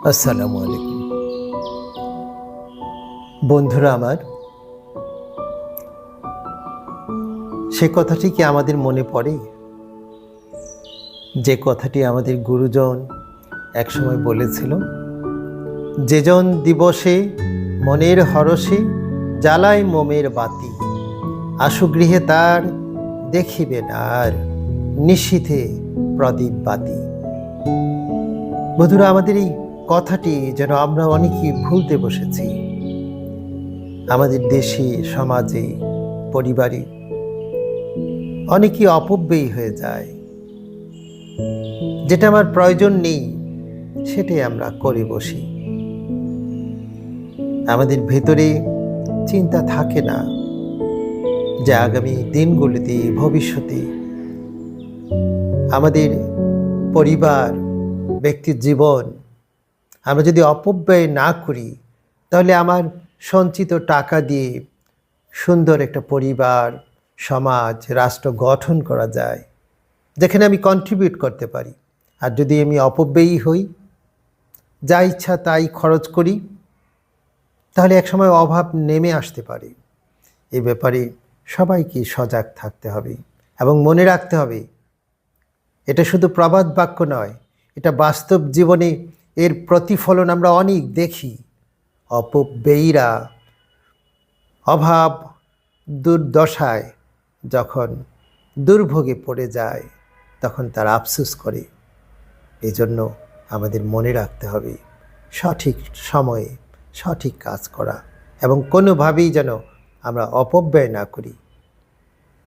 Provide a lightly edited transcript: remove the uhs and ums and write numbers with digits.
আসসালামু আলাইকুম বন্ধুরা আমার, সে কথাটি কি আমাদের মনে পড়ে, যে কথাটি আমাদের গুরুজন একসময় বলেছিল, যেজন দিবসে মনের হরষে জ্বালায় মোমের বাতি, আশুগৃহে তার দেখিবেন আর নিশীথে প্রদীপ বাতি। বন্ধুরা, আমাদের এই কথাটি যেন আমরা অনেকেই ভুলতে বসেছি। আমাদের দেশে, সমাজে, পরিবারে অনেকেই অপব্যয়ী হয়ে যায়। যেটা আমার প্রয়োজন নেই সেটাই আমরা করে বসি। আমাদের ভেতরে চিন্তা থাকে না যে আগামী দিনগুলিতে, ভবিষ্যতে আমাদের পরিবার, ব্যক্তির জীবন আমরা যদি অপব্যয় না করি, তাহলে আমার সঞ্চিত টাকা দিয়ে সুন্দর একটা পরিবার, সমাজ, রাষ্ট্র গঠন করা যায়, যেখানে আমি কন্ট্রিবিউট করতে পারি। আর যদি আমি অপব্যয়ী হই, যা ইচ্ছা তাই খরচ করি, তাহলে একসময় অভাব নেমে আসতে পারে। এই ব্যাপারে সবাইকে সজাগ থাকতে হবে এবং মনে রাখতে হবে, এটা শুধু প্রবাদ বাক্য নয়, এটা বাস্তব জীবনে এর প্রতিফলন আমরা অনেক দেখি। অপব্যয়ীরা অভাব দুর্দশায় যখন দুর্ভোগে পড়ে যায়, তখন তারা আফসোস করে। এজন্য আমাদের মনে রাখতে হবে সঠিক সময়ে সঠিক কাজ করা এবং কোনোভাবেই যেন আমরা অপব্যয় না করি।